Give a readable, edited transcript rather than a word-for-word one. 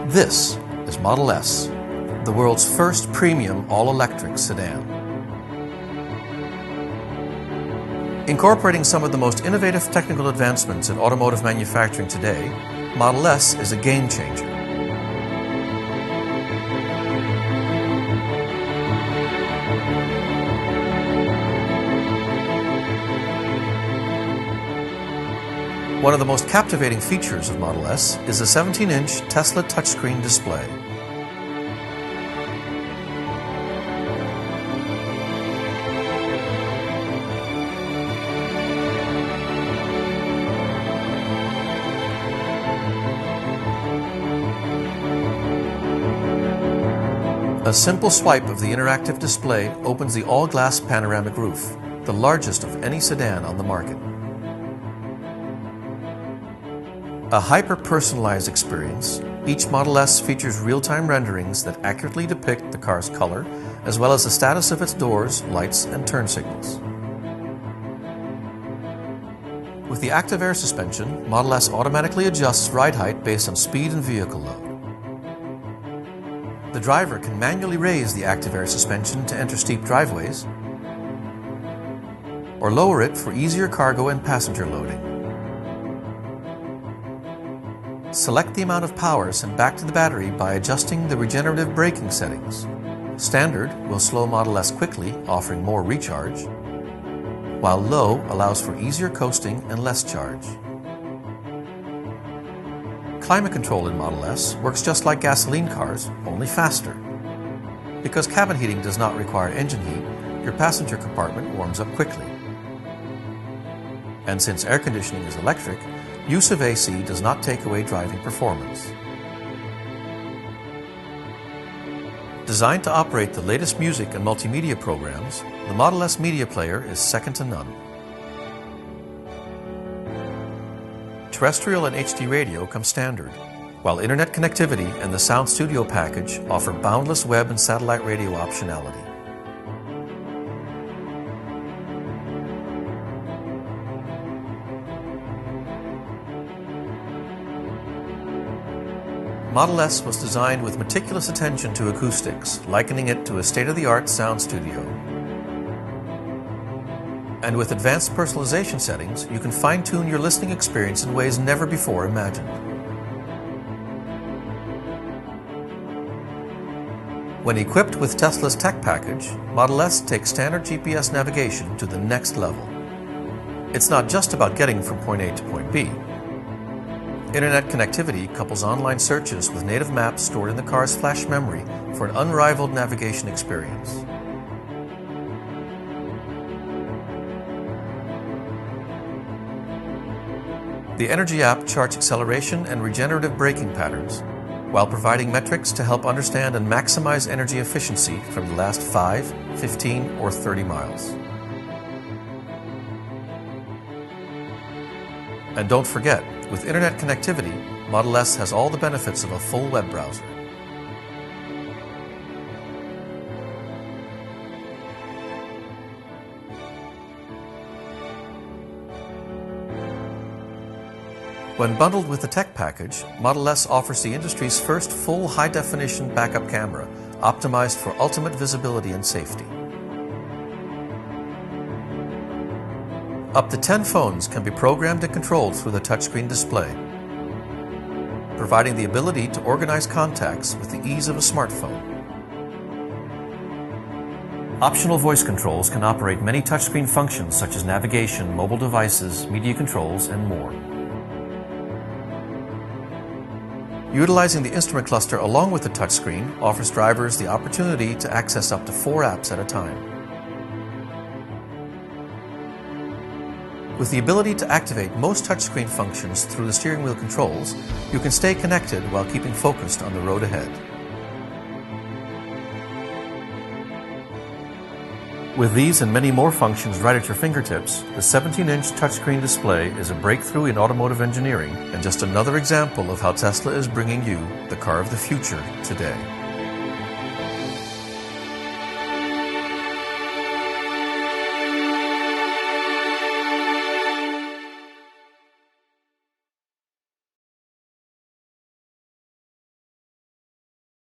This is Model S, the world's first premium all-electric sedan. Incorporating some of the most innovative technical advancements in automotive manufacturing today, Model S is a game changer. One of the most captivating features of Model S is the 17-inch Tesla touchscreen display. A simple swipe of the interactive display opens the all-glass panoramic roof, the largest of any sedan on the market. A hyper-personalized experience, each Model S features real-time renderings that accurately depict the car's color, as well as the status of its doors, lights, and turn signals. With the active air suspension, Model S automatically adjusts ride height based on speed and vehicle load. The driver can manually raise the active air suspension to enter steep driveways, or lower it for easier cargo and passenger loading. Select the amount of power sent back to the battery by adjusting the regenerative braking settings. Standard will slow Model S quickly, offering more recharge, while low allows for easier coasting and less charge. Climate control in Model S works just like gasoline cars, only faster. Because cabin heating does not require engine heat, your passenger compartment warms up quickly. And since air conditioning is electric, use of AC does not take away driving performance. Designed to operate the latest music and multimedia programs, the Model S media player is second to none. Terrestrial and HD radio come standard, while internet connectivity and the Sound Studio package offer boundless web and satellite radio optionality. Model S was designed with meticulous attention to acoustics, likening it to a state-of-the-art sound studio. And with advanced personalization settings, you can fine-tune your listening experience in ways never before imagined. When equipped with Tesla's tech package, Model S takes standard GPS navigation to the next level. It's not just about getting from point A to point B. Internet connectivity couples online searches with native maps stored in the car's flash memory for an unrivaled navigation experience. The Energy app charts acceleration and regenerative braking patterns, while providing metrics to help understand and maximize energy efficiency from the last 5, 15, or 30 miles. And don't forget, with internet connectivity, Model S has all the benefits of a full web browser. When bundled with the tech package, Model S offers the industry's first full high-definition backup camera, optimized for ultimate visibility and safety. Up to 10 phones can be programmed and controlled through the touchscreen display, providing the ability to organize contacts with the ease of a smartphone. Optional voice controls can operate many touchscreen functions such as navigation, mobile devices, media controls, and more. Utilizing the instrument cluster along with the touchscreen offers drivers the opportunity to access up to 4 apps at a time. With the ability to activate most touchscreen functions through the steering wheel controls, you can stay connected while keeping focused on the road ahead. With these and many more functions right at your fingertips, the 17-inch touchscreen display is a breakthrough in automotive engineering and just another example of how Tesla is bringing you the car of the future today.